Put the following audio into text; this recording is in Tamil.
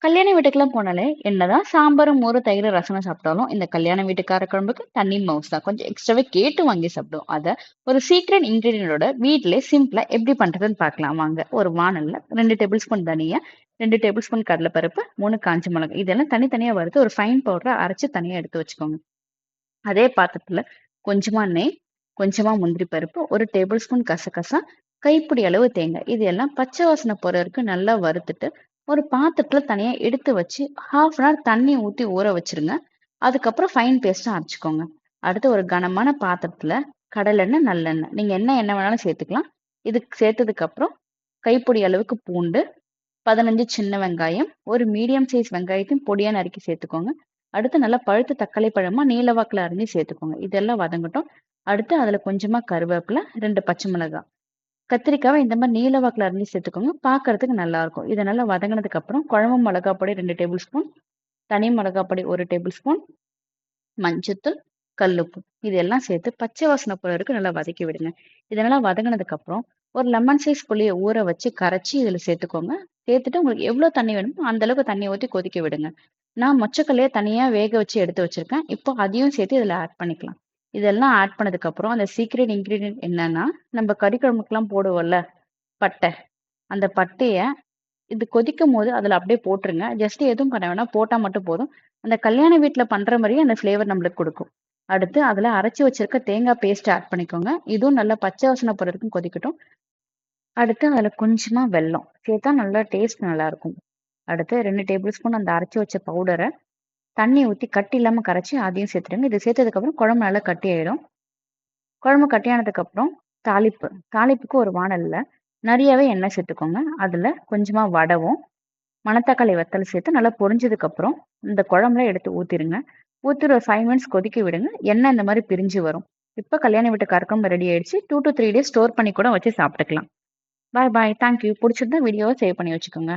கல்யாண வீட்டுக்குலாம் போனாலே, என்னதான் சாம்பாரும், மோரும், தயிரு, ரசம்னு சாப்பிட்டாலும், இந்த கல்யாண வீட்டு காரக்குழம்புக்கு தனி மவுஸ் தான். கொஞ்சம் எக்ஸ்ட்ராவே கேட்டு வாங்கி சாப்பிடுவோம். அத ஒரு சீக்ரெட் இன்கிரீடியன்ட்டோட வீட்லயே சிம்பிளா எப்படி பண்றதுன்னு பார்க்கலாம் வாங்க. ஒரு வாணல்ல 2 டேபிள் ஸ்பூன் தனியா, 2 டேபிள் ஸ்பூன் கடலைப்பருப்பு, 3 காஞ்ச மிளகாய். இதெல்லாம் தனித்தனியா வறுத்து ஒரு ஃபைன் பவுடரா அரைச்சு தனியா எடுத்து வச்சுக்கோங்க. அதே பாத்திரத்துல கொஞ்சமா நெய், கொஞ்சமா முந்திரி பருப்பு, 1 டேபிள் ஸ்பூன் கசகசா, கைப்பிடி அளவு தேங்காய். இது எல்லாம் பச்சை வாசனை போற வரைக்கும் நல்லா வறுத்துட்டு, ஒரு பாத்திரத்துல தனியா எடுத்து வச்சு, 1/2 அன் ஹவர் தண்ணி ஊத்தி ஊற வச்சிருங்க. அதுக்கப்புறம் ஃபைன் பேஸ்ட்டா அரைச்சுக்கோங்க. அடுத்து ஒரு கனமான பாத்திரத்துல கடலெண்ணெய், நல்லெண்ணெய். நீங்க என்ன எண்ணெய் வேணாலும் சேர்த்துக்கலாம். இதுக்கு சேர்த்ததுக்கு அப்புறம் கைப்பிடி அளவுக்கு பூண்டு, 15 சின்ன வெங்காயம், ஒரு மீடியம் சைஸ் வெங்காயத்தையும் பொடியா நறுக்கி சேர்த்துக்கோங்க. அடுத்து நல்லா பழுத்த தக்காளி பழமா நீல வாக்குல அரிஞ்சு சேர்த்துக்கோங்க. இதெல்லாம் வதங்கட்டும். அடுத்து அதுல கொஞ்சமா கருவேப்பிலை, 2 பச்சை மிளகாய். கத்திரிக்காவை இந்த மாதிரி நீல வாக்குல அரிஞ்சு சேர்த்துக்கோங்க. பார்க்கறதுக்கு நல்லா இருக்கும். இதை நல்லா வதங்கினதுக்கு அப்புறம் குழம்பு மிளகாய் பொடி 2 டேபிள் ஸ்பூன், தனி மிளகாய் பொடி 1 டேபிள் ஸ்பூன், மஞ்சத்தூள், கல்லுப்பு இதெல்லாம் சேர்த்து பச்சை வாசனை போற வரைக்கும் நல்லா வதக்கி விடுங்க. இதெல்லாம் வதங்கினதுக்கு அப்புறம் ஒரு லெமன் சைஸ் புளியை ஊற வச்சு கரைச்சி இதுல சேர்த்துக்கோங்க. சேர்த்துட்டு உங்களுக்கு எவ்வளவு தண்ணி வேணுமோ அந்த அளவுக்கு தண்ணி ஊற்றி கொதிக்க விடுங்க. நான் மொச்சக்கல்லையை தனியா வேக வச்சு எடுத்து வச்சிருக்கேன். இப்போ அதையும் சேர்த்து இதுல ஆட் பண்ணிக்கலாம். இதெல்லாம் ஆட் பண்ணதுக்கு அப்புறம் அந்த சீக்ரெட் இன்கிரீடியன்ட் என்னன்னா, நம்ம கறி குழம்புக்கெல்லாம் போடுவோம்ல பட்டை, அந்த பட்டைய இது கொதிக்கும் போது அதுல அப்படியே போட்டுருங்க. ஜஸ்ட் எதுவும் பண்ண வேணாம். போட்டா மட்டும் போதும். அந்த கல்யாண வீட்ல பண்ற மாரியே அந்த ஃப்ளேவர் நம்மளுக்கு குடுக்கும். அடுத்து அதுல அரைச்சு வச்சிருக்க தேங்காய் பேஸ்ட் ஆட் பண்ணிக்கோங்க. இதுவும் நல்லா பச்சை வாசனை போற வரைக்கும் கொதிக்கட்டும். அடுத்து அதுல கொஞ்சமா வெல்லம் சேர்த்தா நல்லா டேஸ்ட் நல்லா இருக்கும். அடுத்து 2 டேபிள் ஸ்பூன் அந்த அரைச்சு வச்ச பவுடரை தண்ணி ஊத்தி கட்டி இல்லாம கரைச்சு அதையும் சேர்த்துடுங்க. இது சேர்த்ததுக்கு அப்புறம் குழம்பு நல்லா கட்டி ஆயிடும். குழம்பு கட்டியானதுக்கு அப்புறம் தாளிப்பு. தாளிப்புக்கு ஒரு வாணல்ல நிறையவே எண்ணெய் சேர்த்துக்கோங்க. அதுல கொஞ்சமா வடவும், மணத்தக்காளி வத்தல் சேர்த்து நல்லா பொரிஞ்சதுக்கு அப்புறம் இந்த குழம்புல எடுத்து ஊத்திருங்க. ஊத்தி ஒரு 5 மினிட்ஸ் கொதிக்க விடுங்க. எண்ணெய் இந்த மாதிரி பிரிஞ்சு வரும். இப்போ கல்யாண வீட்டு கறக்குழம்பு ரெடி ஆயிடுச்சு. 2 to 3 days ஸ்டோர் பண்ணி கூட வச்சு சாப்பிட்டுக்கலாம். பாய் பாய். தேங்க்யூ. பிடிச்சிருந்தா வீடியோவை சேவ் பண்ணி வச்சுக்கோங்க.